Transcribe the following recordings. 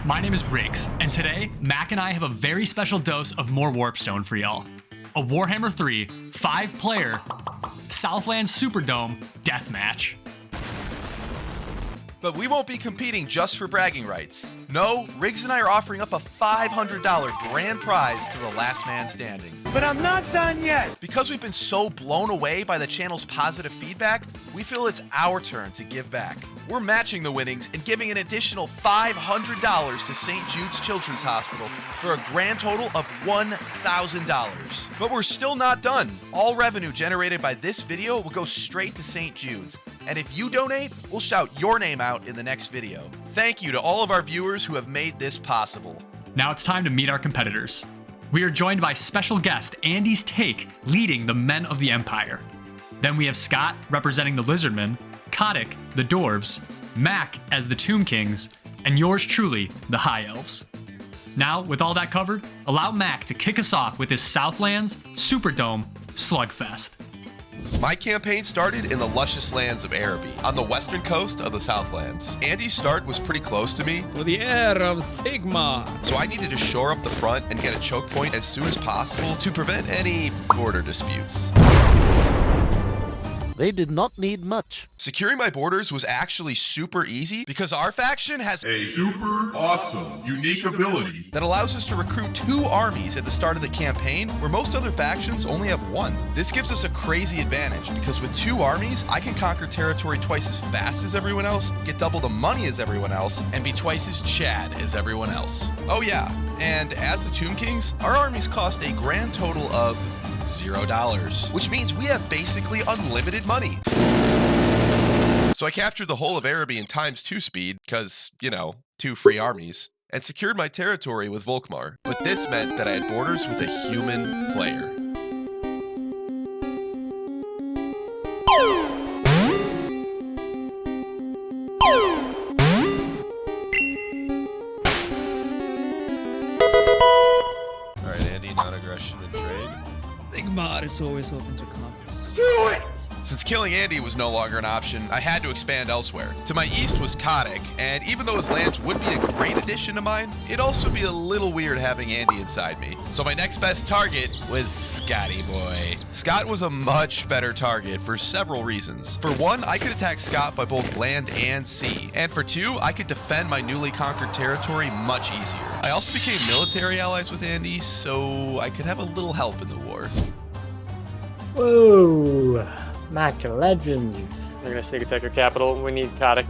My name is Riggs, and today, Mac and I have a very special dose of more Warpstone for y'all. A Warhammer 3 5-player Southlands Superdome deathmatch. But we won't be competing just for bragging rights. No, Riggs and I are offering up a $500 grand prize to the last man standing. But I'm not done yet! Because we've been so blown away by the channel's positive feedback, we feel it's our turn to give back. We're matching the winnings and giving an additional $500 to St. Jude's Children's Hospital for a grand total of $1,000. But we're still not done. All revenue generated by this video will go straight to St. Jude's. And if you donate, we'll shout your name out in the next video. Thank you to all of our viewers who have made this possible. Now it's time to meet our competitors. We are joined by special guest Andy's Take leading the Men of the Empire. Then we have Scott representing the Lizardmen, Kotick, the Dwarves, Mac as the Tomb Kings, and yours truly, the High Elves. Now, with all that covered, allow Mac to kick us off with his Southlands Superdome Slugfest. My campaign started in the luscious lands of Araby, on the western coast of the Southlands. Andy's start was pretty close to me, For the heir of Sigma. so I needed to shore up the front and get a choke point as soon as possible to prevent any border disputes. They did not need much. Securing my borders was actually super easy because our faction has A super awesome, unique ability that allows us to recruit 2 armies at the start of the campaign, where most other factions only have 1. This gives us a crazy advantage because with 2 armies, I can conquer territory twice as fast as everyone else, get double the money as everyone else, and be twice as Chad as everyone else. Oh yeah, and as the Tomb Kings, our armies cost a grand total of $0, which means we have basically unlimited money. So I captured the whole of Araby in ×2 speed, because, 2 free armies, and secured my territory with Volkmar. But this meant that I had borders with a human player. Alright, Andy, non-aggression and trade. Sigma is always open to combat. Do it! Since killing Andy was no longer an option, I had to expand elsewhere. To my east was Kotick, and even though his lands would be a great addition to mine, it'd also be a little weird having Andy inside me. So my next best target was Scotty Boy. Scott was a much better target for several reasons. For one, I could attack Scott by both land and sea. And for 2, I could defend my newly conquered territory much easier. I also became military allies with Andy, so I could have a little help in the war. Whoa, Mac Legends. They're gonna sneak attack your capital. We need Kotick.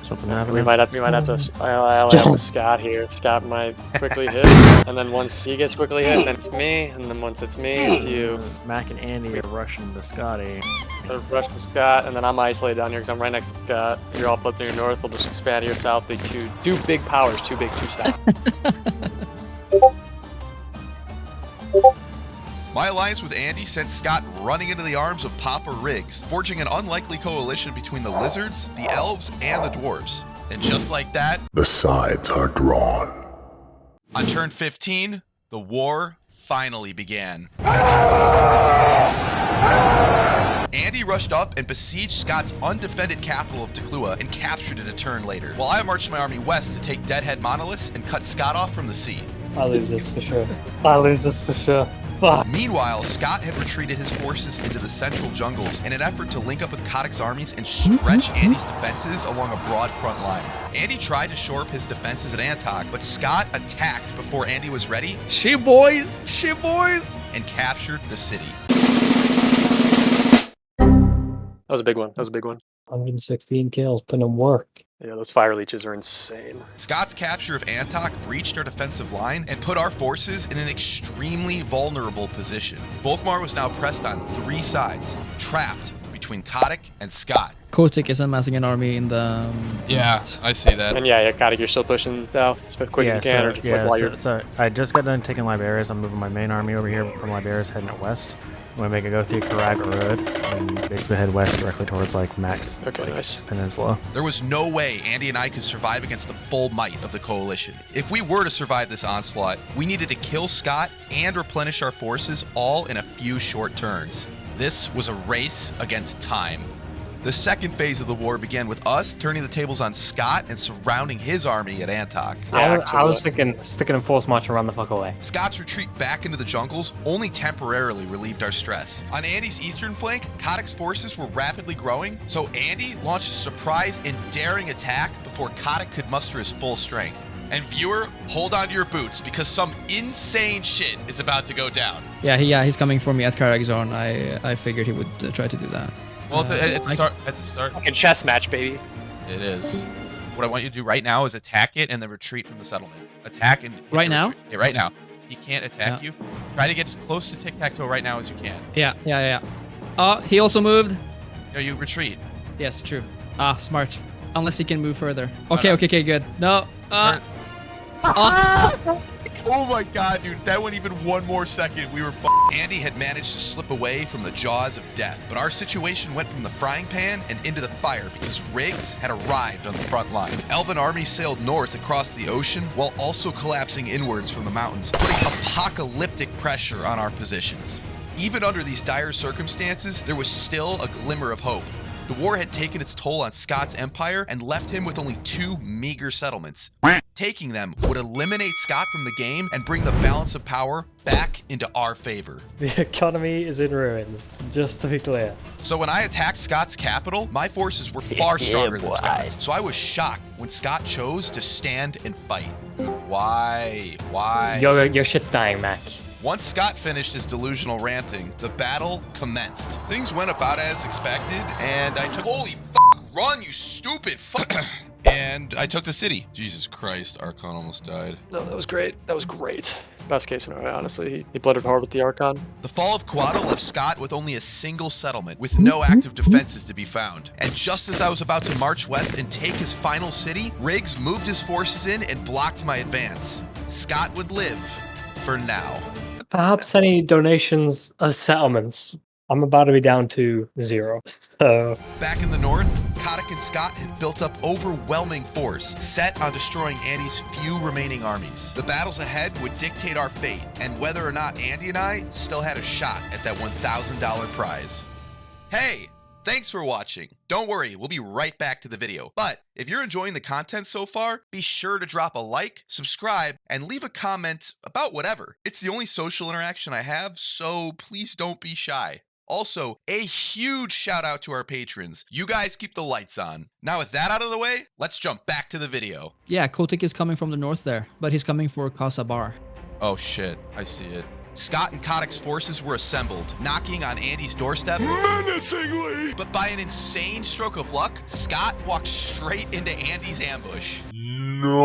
Something We happening. might have to. I'll have Scott here. Scott might quickly hit, and then once he gets quickly hit, then it's me, and then once it's me, it's you. Mac and Andy are rushing to Scotty. So rush to Scott, and then I'm isolated down here because I'm right next to Scott. You're all flipped to your north. We'll just expand to your south. Big two big powers. Too big, too stout. My alliance with Andy sent Scott running into the arms of Papa Riggs, forging an unlikely coalition between the lizards, the elves, and the dwarves. And just like that, The sides are drawn. on turn 15, the war finally began. Andy rushed up and besieged Scott's undefended capital of Teclua and captured it a turn later, while I marched my army west to take Deadhead Monoliths and cut Scott off from the sea. I lose this for sure. I lose this for sure. Fuck. Meanwhile, Scott had retreated his forces into the central jungles in an effort to link up with Kotick's armies and stretch Andy's defenses along a broad front line. Andy tried to shore up his defenses at Antok, but Scott attacked before Andy was ready Shit, boys! Shit, boys! and captured the city. That was a big one. 116 kills, putting them work. Yeah, those fire leeches are insane. Scott's capture of Antok breached our defensive line and put our forces in an extremely vulnerable position. Volkmar was now pressed on 3 sides, trapped between Kotick and Scott. Kotick is amassing an army in the... I see that. And yeah, Kotick, you're still pushing south as quick as you can, or just while you're. So I just got done taking Liberias. I'm moving my main army over here from Liberias, heading it west. I'm gonna make it go through Karaga Road and basically head west directly towards Max Nice. Peninsula. There was no way Andy and I could survive against the full might of the coalition. If we were to survive this onslaught, we needed to kill Scott and replenish our forces all in a few short turns. This was a race against time. The second phase of the war began with us turning the tables on Scott and surrounding his army at Antok. I was thinking sticking in force march and run the fuck away. Scott's retreat back into the jungles only temporarily relieved our stress. On Andy's eastern flank, Kodak's forces were rapidly growing, so Andy launched a surprise and daring attack before Kodak could muster his full strength. And viewer, hold on to your boots because some insane shit is about to go down. He's coming for me at Karag zone. I figured he would try to do that. Well, at the start, Fucking chess match, baby. it is. What I want you to do right now is attack it and then retreat from the settlement. Attack and Right now? retreat. Yeah, right now. He can't attack you. Try to get as close to tic-tac-toe right now as you can. Yeah. He also moved. No, you retreat. Yes, true. Smart. Unless he can move further. No. Okay, good. No. Turn. Oh my god, dude. That went even one more second. We were Andy had managed to slip away from the jaws of death, but our situation went from the frying pan and into the fire because Riggs had arrived on the front line. Elven army sailed north across the ocean while also collapsing inwards from the mountains, putting apocalyptic pressure on our positions. Even under these dire circumstances, there was still a glimmer of hope. The war had taken its toll on Scott's empire and left him with only 2 meager settlements. Taking them would eliminate Scott from the game and bring the balance of power back into our favor. The economy is in ruins, just to be clear. So when I attacked Scott's capital, my forces were far stronger than Scott's. So I was shocked when Scott chose to stand and fight. Why? Your shit's dying, Mac. Once Scott finished his delusional ranting, the battle commenced. Things went about as expected, and I took— Holy fuck, run, you stupid fuck! And I took the city. Jesus Christ, Archon almost died. No, that was great. That was great. Best case scenario, honestly. He blooded hard with the Archon. The fall of Quado left Scott with only a single settlement, with no active defenses to be found. And just as I was about to march west and take his final city, Riggs moved his forces in and blocked my advance. Scott would live, for now. Perhaps any donations as settlements. I'm about to be down to 0. So Back in the north, Kodak and Scott had built up overwhelming force, set on destroying Andy's few remaining armies. The battles ahead would dictate our fate, and whether or not Andy and I still had a shot at that $1,000 prize. Hey! Thanks for watching. Don't worry, we'll be right back to the video. But if you're enjoying the content so far, be sure to drop a like, subscribe, and leave a comment about whatever. It's the only social interaction I have, so please don't be shy. Also, a huge shout out to our patrons. You guys keep the lights on. Now with that out of the way, let's jump back to the video. Yeah, Kotik is coming from the north there, but he's coming for Casa Bar. Oh shit, I see it. Scott and Kodak's forces were assembled, knocking on Andy's doorstep menacingly. But by an insane stroke of luck, Scott walked straight into Andy's ambush. No.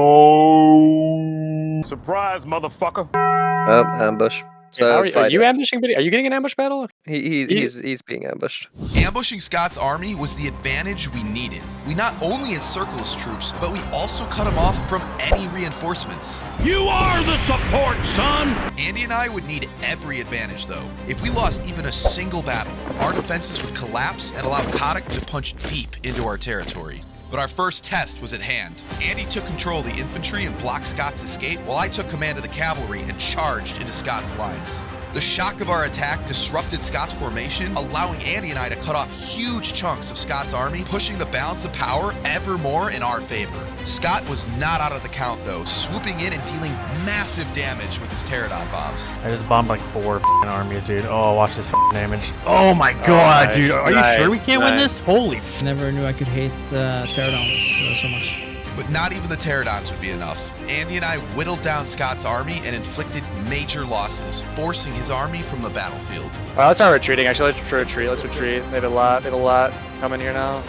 Surprise, motherfucker. Ambush. So are you ambushing? Are you getting an ambush battle? he's being ambushed. Ambushing Scott's army was the advantage we needed. We not only encircled his troops, but we also cut him off from any reinforcements. You are the support, son. Andy and I would need every advantage, though. If we lost even a single battle, our defenses would collapse and allow Kodak to punch deep into our territory. But our first test was at hand. Andy took control of the infantry and blocked Scott's escape, while I took command of the cavalry and charged into Scott's lines. The shock of our attack disrupted Scott's formation, allowing Andy and I to cut off huge chunks of Scott's army, pushing the balance of power ever more in our favor. Scott was not out of the count, though, swooping in and dealing massive damage with his pterodon bombs. I just bombed like 4 armies, dude. Oh, watch this damage. Oh my god, nice, dude. Are you sure we can't win this? Holy I never knew I could hate Pterodons so much. But not even the pterodons would be enough. Andy and I whittled down Scott's army and inflicted major losses, forcing his army from the battlefield. Well, let's not retreating. Actually, let's retreat. Let's retreat. They have a lot coming here now.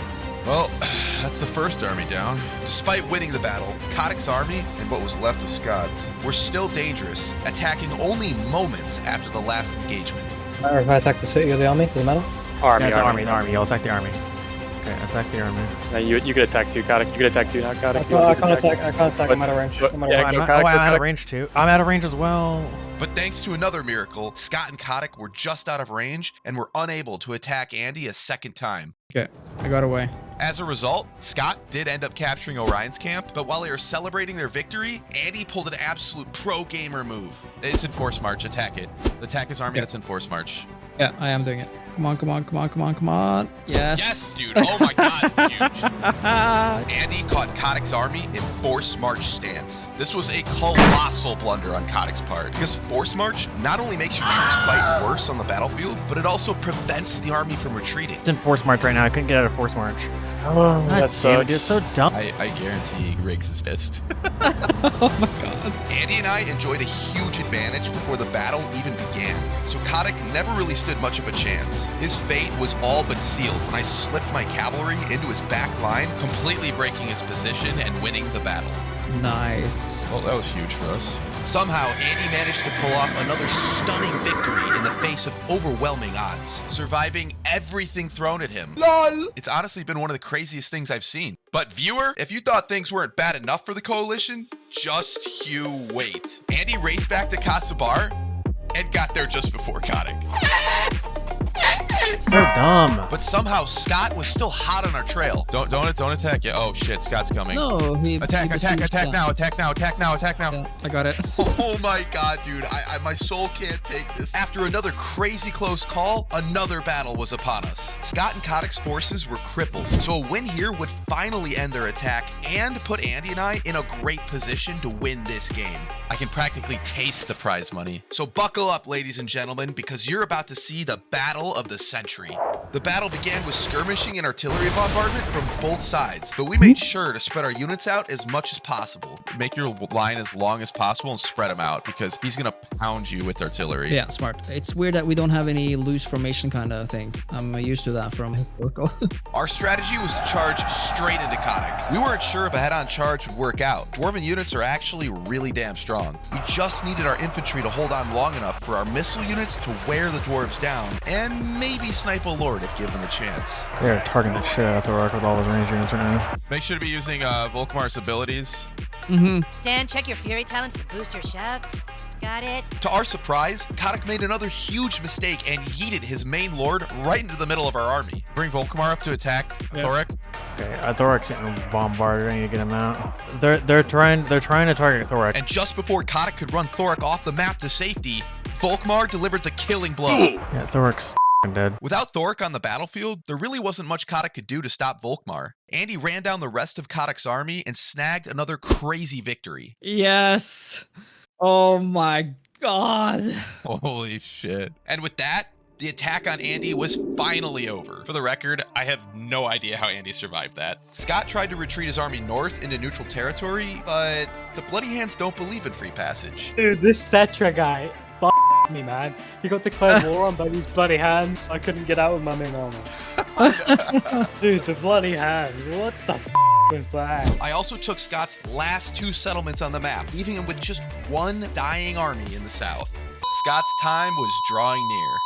Well, that's the first army down. Despite winning the battle, Kodak's army, and what was left of Scott's, were still dangerous, attacking only moments after the last engagement. matter if I attack the city or the army, does it matter? Army. the army. You'll attack the army. Okay, attack the army. No, you could attack too, Kodak. You could attack too now, Kodak. I can't attack, I'm out of range. But- I'm out of yeah, range. go, I'm out of range too. I'm out of range as well. But thanks to another miracle, Scott and Kodak were just out of range and were unable to attack Andy a second time. Okay, I got away. As a result, Scott did end up capturing Orion's camp, but while they were celebrating their victory, Andy pulled an absolute pro-gamer move. It's in force march, attack it. Attack his army that's in force march. Yeah, I am doing it. Come on, come on, come on, come on, come on. Yes. Yes, dude. Oh my god, it's huge. Andy caught Kodak's army in force march stance. This was a colossal blunder on Kodak's part, because force march not only makes your troops fight worse on the battlefield, but it also prevents the army from retreating. It's in force march right now. I couldn't get out of force march. Oh, that Damn it, sucks. dude, it's so dumb. I guarantee he rigs his fist. Oh my god. Andy and I enjoyed a huge advantage before the battle even began, so Kodak never really stood much of a chance. His fate was all but sealed when I slipped my cavalry into his back line, completely breaking his position and winning the battle. Nice. Well, that was huge for us. Somehow, Andy managed to pull off another stunning victory in the face of overwhelming odds, surviving everything thrown at him. LOL! It's honestly been one of the craziest things I've seen. But viewer, if you thought things weren't bad enough for the coalition, just you wait. Andy raced back to Kasabar and got there just before Kodak. So dumb. But somehow Scott was still hot on our trail. Don't attack yet. Oh shit, Scott's coming. No, he Attack now, attack now. Yeah, I got it. Oh my god, dude. My soul can't take this. After another crazy close call, another battle was upon us. Scott and Kodak's forces were crippled, so a win here would finally end their attack and put Andy and I in a great position to win this game. I can practically taste the prize money. So buckle up, ladies and gentlemen, because you're about to see the battle of the century. The battle began with skirmishing and artillery bombardment from both sides, but we made sure to spread our units out as much as possible. Make your line as long as possible and spread them out, because he's gonna pound you with artillery. Yeah, smart. It's weird that we don't have any loose formation kind of thing. I'm used to that from historical. Our strategy was to charge straight into Kodak. We weren't sure if a head-on charge would work out. Dwarven units are actually really damn strong. We just needed our infantry to hold on long enough for our missile units to wear the dwarves down, and maybe snipe a lord if given the chance. They're targeting the shit out of Thorak with all his range units right now. Make sure to be using Volkmar's abilities. Stan, check your fury talents to boost your shouts. Got it. To our surprise, Kodak made another huge mistake and yeeted his main lord right into the middle of our army. Bring Volkmar up to attack Thorak. Okay, Thorak's getting bombarded. I need to get him out. They're trying to target Thorak. And just before Kodak could run Thorak off the map to safety, Volkmar delivered the killing blow. Yeah, Thorak's dead. Without Thorak on the battlefield, there really wasn't much Kodak could do to stop Volkmar. Andy ran down the rest of Kodak's army and snagged another crazy victory. Yes. Oh my god. Holy shit. And with that, the attack on Andy was finally over. For the record, I have no idea how Andy survived that. Scott tried to retreat his army north into neutral territory, but the Bloody Hands don't believe in free passage. Dude, this Cetra guy, me, man. He got declared war on by these bloody hands. I couldn't get out with my main armor. Dude, the bloody hands. What the was that? I also took Scott's last two settlements on the map, leaving him with just one dying army in the south. Scott's time was drawing near.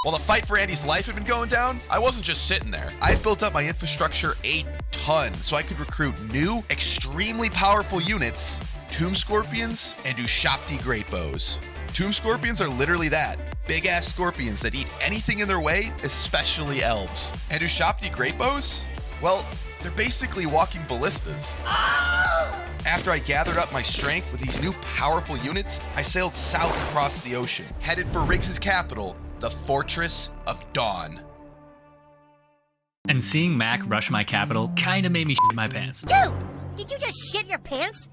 While the fight for Andy's life had been going down, I wasn't just sitting there. I had built up my infrastructure a ton so I could recruit new, extremely powerful units, Tomb Scorpions and Ushapti Great Bows. Tomb Scorpions are literally that. Big-ass scorpions that eat anything in their way, especially elves. And Ushapti Great Bows? Well, they're basically walking ballistas. After I gathered up my strength with these new powerful units, I sailed south across the ocean, headed for Riggs' capital, the Fortress of Dawn. And seeing Mac rush my capital kinda made me shit my pants. Dude, did you just shit your pants?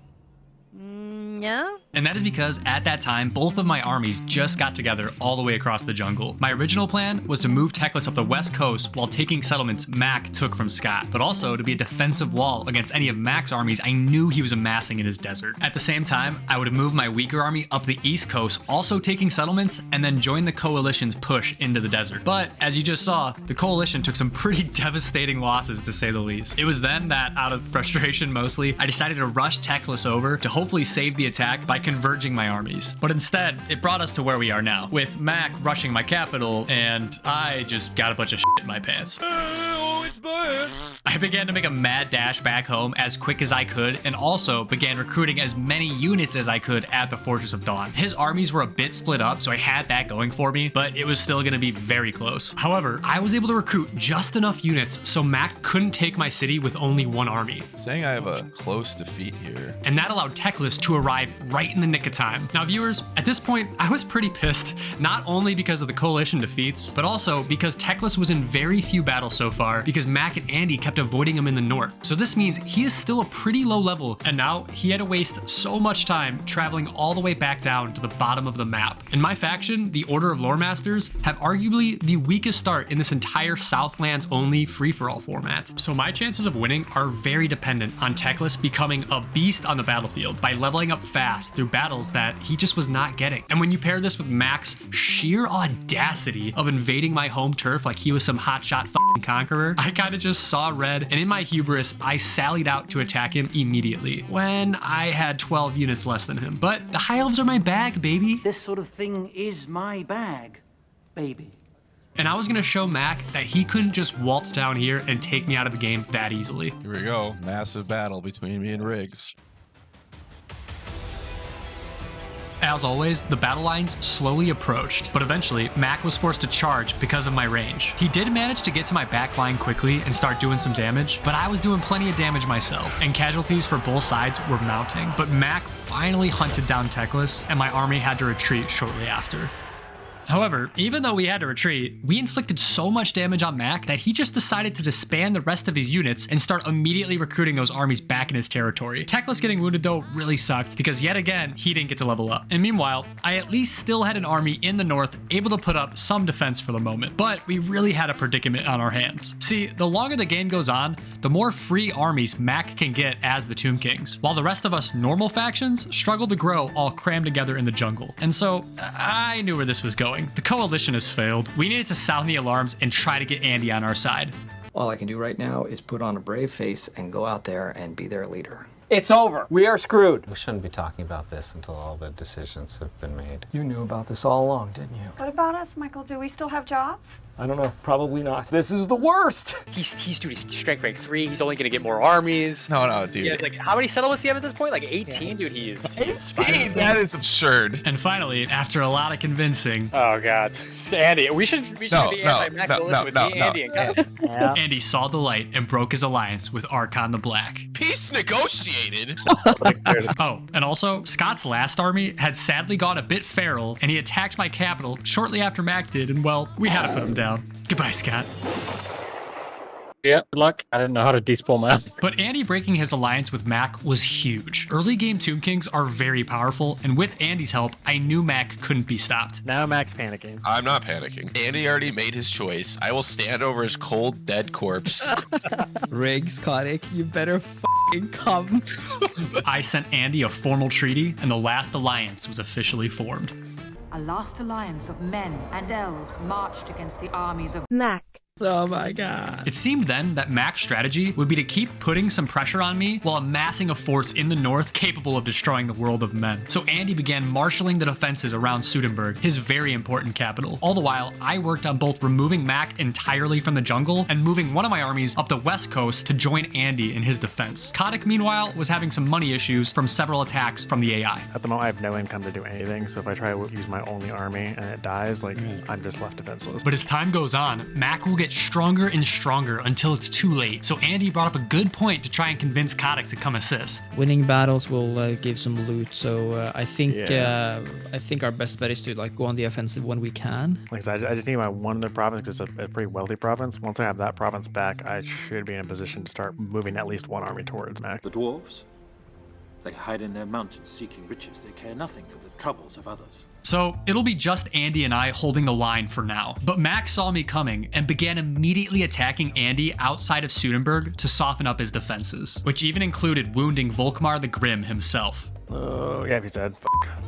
No? And that is because at that time, both of my armies just got together all the way across the jungle. My original plan was to move Teclis up the west coast while taking settlements Mac took from Scott, but also to be a defensive wall against any of Mac's armies I knew he was amassing in his desert. At the same time, I would have moved my weaker army up the east coast, also taking settlements, and then join the coalition's push into the desert. But as you just saw, the coalition took some pretty devastating losses, to say the least. It was then that, out of frustration mostly, I decided to rush Teclis over to hopefully save the attack by converging my armies. But instead, it brought us to where we are now, with Mac rushing my capital, and I just got a bunch of shit in my pants. Oh, it's I began to make a mad dash back home as quick as I could, and also began recruiting as many units as I could at the Fortress of Dawn. His armies were a bit split up, so I had that going for me, but it was still going to be very close. However, I was able to recruit just enough units so Mac couldn't take my city with only one army. Saying I have a close defeat here. And that allowed Teclis to arrive right in the nick of time. Now viewers, at this point, I was pretty pissed, not only because of the coalition defeats, but also because Teclis was in very few battles so far because Mac and Andy kept avoiding him in the north. So this means he is still a pretty low level, and now he had to waste so much time traveling all the way back down to the bottom of the map. In my faction, the Order of Lore Masters have arguably the weakest start in this entire Southlands only free-for-all format. So my chances of winning are very dependent on Teclis becoming a beast on the battlefield by leveling up fast through battles that he just was not getting. And when you pair this with Mac's sheer audacity of invading my home turf like he was some hotshot f***ing conqueror, I kind of just saw red, and in my hubris, I sallied out to attack him immediately when I had 12 units less than him. But the High Elves are my bag, baby. This sort of thing is my bag, baby. And I was gonna show Mac that he couldn't just waltz down here and take me out of the game that easily. Here we go. Massive battle between me and Riggs. As always, the battle lines slowly approached, but eventually Mac was forced to charge because of my range. He did manage to get to my back line quickly and start doing some damage, but I was doing plenty of damage myself, and casualties for both sides were mounting. But Mac finally hunted down Teclis, and my army had to retreat shortly after. However, even though we had to retreat, we inflicted so much damage on Mac that he just decided to disband the rest of his units and start immediately recruiting those armies back in his territory. Teclis getting wounded though really sucked because yet again, he didn't get to level up. And meanwhile, I at least still had an army in the north able to put up some defense for the moment, but we really had a predicament on our hands. See, the longer the game goes on, the more free armies Mac can get as the Tomb Kings, while the rest of us normal factions struggle to grow all crammed together in the jungle. And so, I knew where this was going. The coalition has failed. We needed to sound the alarms and try to get Andy on our side. All I can do right now is put on a brave face and go out there and be their leader. It's over. We are screwed. We shouldn't be talking about this until all the decisions have been made. You knew about this all along, didn't you? What about us, Michael? Do we still have jobs? I don't know. Probably not. This is the worst. He's strength rank 3. He's only gonna get more armies. No, dude. Yeah, like how many settlements do you have at this point? Like 18, dude. He is 18. That is absurd. And finally, after a lot of convincing, oh god, Andy, we should be anti-Mac coalition with me, Andy, and Gus. Yeah. Andy saw the light and broke his alliance with Archon the Black. Peace negotiated. Oh, and also, Scott's last army had sadly gone a bit feral, and he attacked my capital shortly after Mac did, and well, we had to put him down. Goodbye, Scott. Yeah, good luck. I didn't know how to despawn my. But Andy breaking his alliance with Mac was huge. Early game Tomb Kings are very powerful, and with Andy's help, I knew Mac couldn't be stopped. Now Mac's panicking. I'm not panicking. Andy already made his choice. I will stand over his cold, dead corpse. Riggs, Kotick, you better f***ing come. I sent Andy a formal treaty, and the last alliance was officially formed. A last alliance of men and elves marched against the armies of Mac. Oh my god. It seemed then that Mac's strategy would be to keep putting some pressure on me while amassing a force in the north capable of destroying the world of men. So Andy began marshaling the defenses around Sudenburg, his very important capital. All the while, I worked on both removing Mac entirely from the jungle and moving one of my armies up the west coast to join Andy in his defense. Kotick, meanwhile, was having some money issues from several attacks from the AI. At the moment, I have no income to do anything, so if I try to use my only army and it dies, like, I'm just left defenseless. But as time goes on, Mac will get stronger and stronger until it's too late. So Andy brought up a good point to try and convince Kotick to come assist. Winning battles will give some loot, so I think our best bet is to like go on the offensive when we can. Like I just need my one other province because it's a pretty wealthy province. Once I have that province back, I should be in a position to start moving at least one army towards Mac. The dwarves, they hide in their mountains seeking riches. They care nothing for the troubles of others. So it'll be just Andy and I holding the line for now. But Mac saw me coming and began immediately attacking Andy outside of Sudenburg to soften up his defenses, which even included wounding Volkmar the Grim himself. Oh, yeah, he's dead.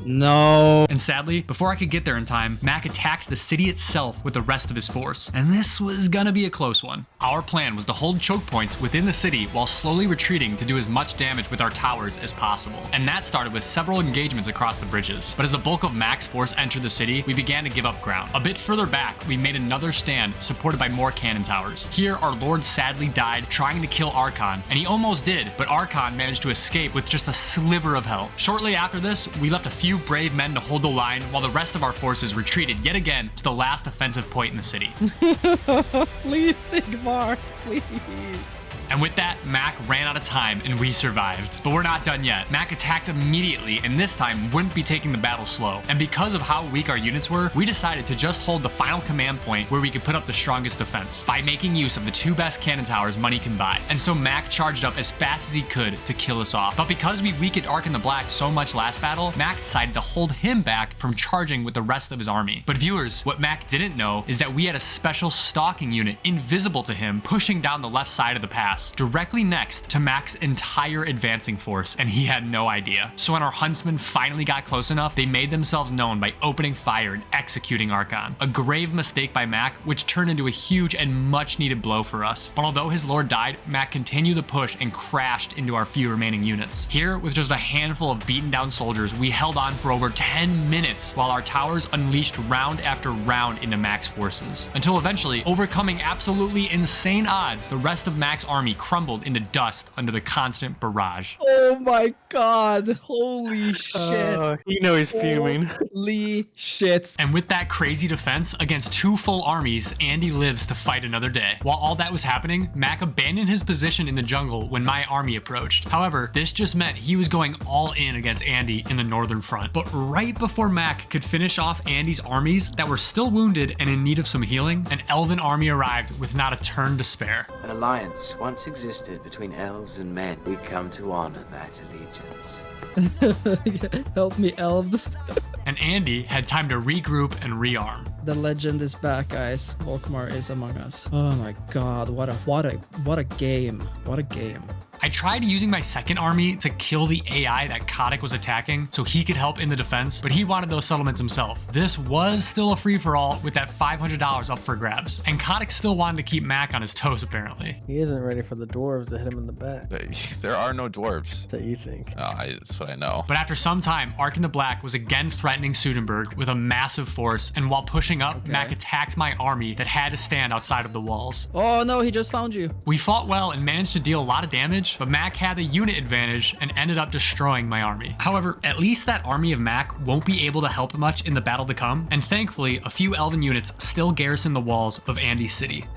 No. And sadly, before I could get there in time, Mac attacked the city itself with the rest of his force. And this was gonna be a close one. Our plan was to hold choke points within the city while slowly retreating to do as much damage with our towers as possible. And that started with several engagements across the bridges. But as the bulk of Mac's force entered the city, we began to give up ground. A bit further back, we made another stand supported by more cannon towers. Here, our lord sadly died trying to kill Archon, and he almost did, but Archon managed to escape with just a sliver of health. Shortly after this, we left a few brave men to hold the line while the rest of our forces retreated yet again to the last offensive point in the city. Please, Sigmar, please. And with that, Mac ran out of time and we survived. But we're not done yet. Mac attacked immediately and this time wouldn't be taking the battle slow. And because of how weak our units were, we decided to just hold the final command point where we could put up the strongest defense by making use of the 2 best cannon towers money can buy. And so Mac charged up as fast as he could to kill us off. But because we weakened Archon the Black so much last battle, Mac decided to hold him back from charging with the rest of his army. But viewers, what Mac didn't know is that we had a special stalking unit invisible to him pushing down the left side of the pass, directly next to Mac's entire advancing force, and he had no idea. So when our huntsmen finally got close enough, they made themselves known by opening fire and executing Archon. A grave mistake by Mac, which turned into a huge and much needed blow for us. But although his lord died, Mac continued the push and crashed into our few remaining units. Here, with just a handful of beaten down soldiers, we held on for over 10 minutes while our towers unleashed round after round into Mac's forces. Until eventually, overcoming absolutely insane odds, the rest of Mac's army crumbled into dust under the constant barrage. Oh my god. Holy shit. You know he's fuming. Holy shit. And with that crazy defense against 2 full armies, Andy lives to fight another day. While all that was happening, Mac abandoned his position in the jungle when my army approached. However, this just meant he was going all in against Andy in the northern front. But right before Mac could finish off Andy's armies that were still wounded and in need of some healing, an elven army arrived with not a turn to spare. An alliance once existed between elves and men. We come to honor that allegiance. Help me, elves. And Andy had time to regroup and rearm. The legend is back, guys. Volkmar is among us. Oh my god, what a game. What a game. I tried using my second army to kill the AI that Kotick was attacking so he could help in the defense, but he wanted those settlements himself. This was still a free-for-all with that $500 up for grabs, and Kotick still wanted to keep Mac on his toes apparently. He isn't ready for the dwarves to hit him in the back. There are no dwarves. That you think. That's what I know. But after some time, Archon the Black was again threatening Sudenburg with a massive force, and while pushing up, Mac attacked my army that had to stand outside of the walls. Oh no, he just found you. We fought well and managed to deal a lot of damage, but Mac had the unit advantage and ended up destroying my army. However, at least that army of Mac won't be able to help much in the battle to come, and thankfully, a few elven units still garrison the walls of Andy's city.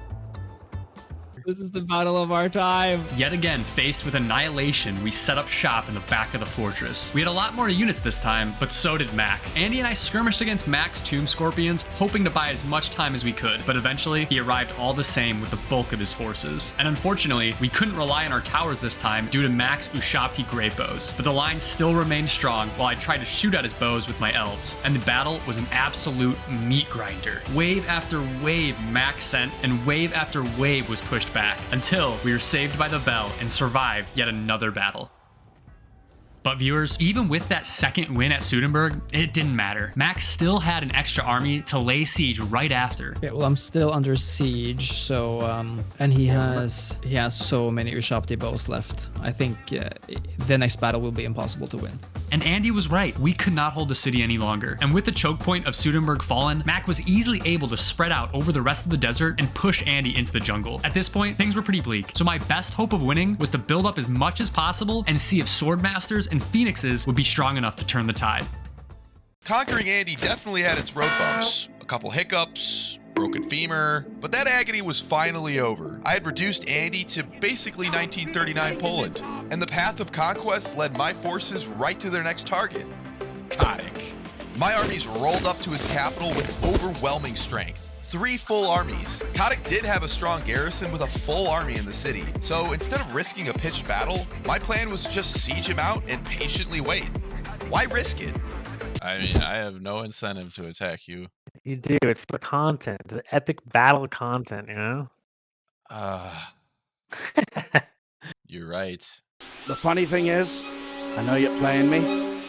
This is the battle of our time. Yet again, faced with annihilation, we set up shop in the back of the fortress. We had a lot more units this time, but so did Mac. Andy and I skirmished against Mac's Tomb Scorpions, hoping to buy as much time as we could, but eventually, he arrived all the same with the bulk of his forces. And unfortunately, we couldn't rely on our towers this time due to Mac's Ushabti great bows, but the line still remained strong while I tried to shoot at his bows with my elves. And the battle was an absolute meat grinder. Wave after wave Mac sent, and wave after wave was pushed back until we were saved by the bell and survived yet another battle. But viewers, even with that second win at Sudenburg, it didn't matter. Max still had an extra army to lay siege right after. Yeah, well, I'm still under siege, so and he has so many Ushabti bows left. I think the next battle will be impossible to win. And Andy was right. We could not hold the city any longer. And with the choke point of Sudenburg fallen, Mac was easily able to spread out over the rest of the desert and push Andy into the jungle. At this point, things were pretty bleak. So my best hope of winning was to build up as much as possible and see if Swordmasters and Phoenixes would be strong enough to turn the tide. Conquering Andy definitely had its road bumps. A couple hiccups, broken femur, but that agony was finally over. I had reduced Andy to basically 1939 Poland, and the path of conquest led my forces right to their next target, Kotick. My armies rolled up to his capital with overwhelming strength. 3 full armies. Kotick did have a strong garrison with a full army in the city, so instead of risking a pitched battle, my plan was to just siege him out and patiently wait. Why risk it? I mean, I have no incentive to attack you. You do. It's the content, the epic battle content, you know? You're right. The funny thing is, I know you're playing me,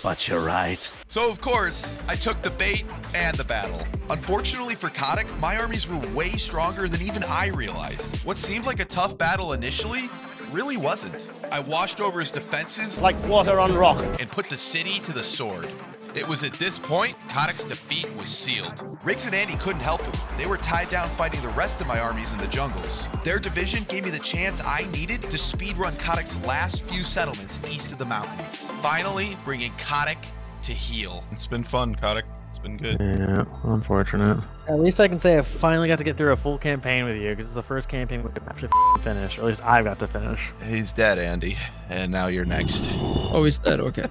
But you're right. So of course, I took the bait and the battle. Unfortunately for Kotick, my armies were way stronger than even I realized. What seemed like a tough battle initially really wasn't. I washed over his defenses Like water on rock. and put the city to the sword. It was at this point, Kotick's defeat was sealed. Riggs and Andy couldn't help him. They were tied down fighting the rest of my armies in the jungles. Their division gave me the chance I needed to speedrun Kotick's last few settlements east of the mountains, finally bringing Kotick to heel. It's been fun, Kotick. It's been good. Yeah, unfortunate. At least I can say I finally got to get through a full campaign with you, because it's the first campaign we could actually finish, or at least I got to finish. He's dead, Andy. And now you're next. Oh, he's dead. Okay.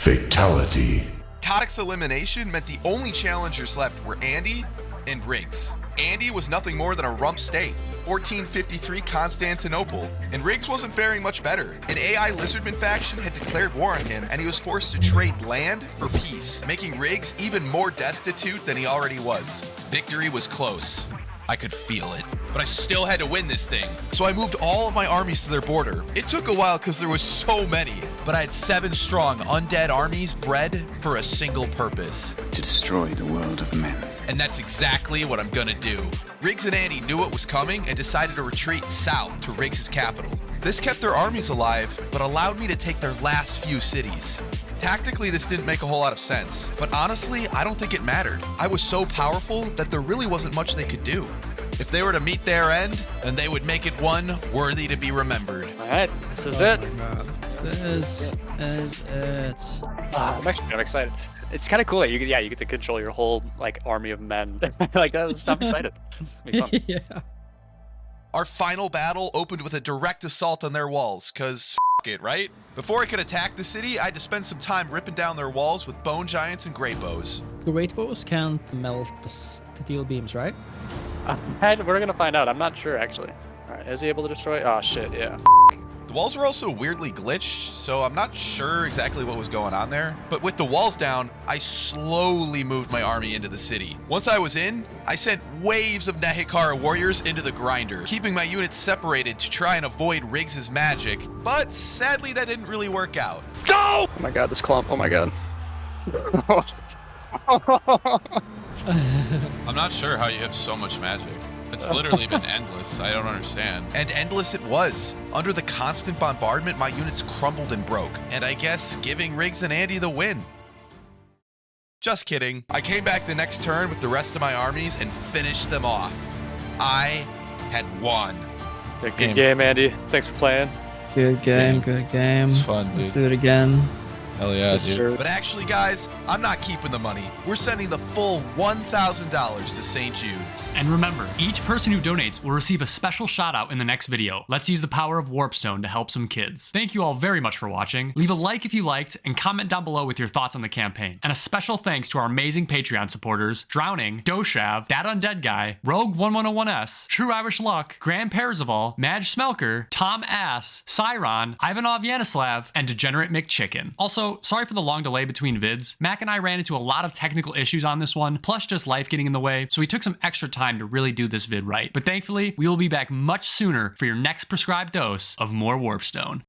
Fatality. Kotick's elimination meant the only challengers left were Andy and Riggs. Andy was nothing more than a rump state, 1453 Constantinople, and Riggs wasn't faring much better. An AI Lizardman faction had declared war on him, and he was forced to trade land for peace, making Riggs even more destitute than he already was. Victory was close. I could feel it, but I still had to win this thing. So I moved all of my armies to their border. It took a while because there was so many, but I had 7 strong undead armies bred for a single purpose. To destroy the world of men. And that's exactly what I'm gonna do. Riggs and Andy knew it was coming and decided to retreat south to Riggs' capital. This kept their armies alive, but allowed me to take their last few cities. Tactically, this didn't make a whole lot of sense, but honestly, I don't think it mattered. I was so powerful that there really wasn't much they could do. If they were to meet their end, then they would make it one worthy to be remembered. All right, this is it. This is it. I'm actually kind of excited. It's kind of cool that you get to control your whole like army of men. Like that. I'm excited. Yeah. Our final battle opened with a direct assault on their walls, cause it, right? Before I could attack the city, I had to spend some time ripping down their walls with bone giants and great bows. Great bows can't melt the steel beams, right? We're gonna find out. I'm not sure actually. All right, is he able to destroy? Oh shit, yeah. The walls were also weirdly glitched, so I'm not sure exactly what was going on there. But with the walls down, I slowly moved my army into the city. Once I was in, I sent waves of Nehikara warriors into the grinder, keeping my units separated to try and avoid Riggs' magic. But sadly, that didn't really work out. Go! Oh my god, this clump. Oh my god. I'm not sure how you have so much magic. It's literally been endless. I don't understand. And endless it was. Under the constant bombardment, my units crumbled and broke. And I guess giving Riggs and Andy the win. Just kidding. I came back the next turn with the rest of my armies and finished them off. I had won. Good game, Andy. Thanks for playing. Good game, good game. It's fun, dude. Let's do it again. Hell yeah, Yes, dude. sir. But actually, guys, I'm not keeping the money. We're sending the full $1,000 to St. Jude's. And remember, each person who donates will receive a special shout out in the next video. Let's use the power of Warpstone to help some kids. Thank you all very much for watching. Leave a like if you liked, and comment down below with your thoughts on the campaign. And a special thanks to our amazing Patreon supporters, Drowning, Doshav, Dad Undead Guy, Rogue 1101S, True Irish Luck, Graham Perzival, Madge Smelker, Tom Ass, Cyron, Ivanov Yanislav, and Degenerate McChicken. Also, sorry for the long delay between vids. Mac and I ran into a lot of technical issues on this one, plus just life getting in the way, so we took some extra time to really do this vid right. But thankfully, we will be back much sooner for your next prescribed dose of more Warpstone.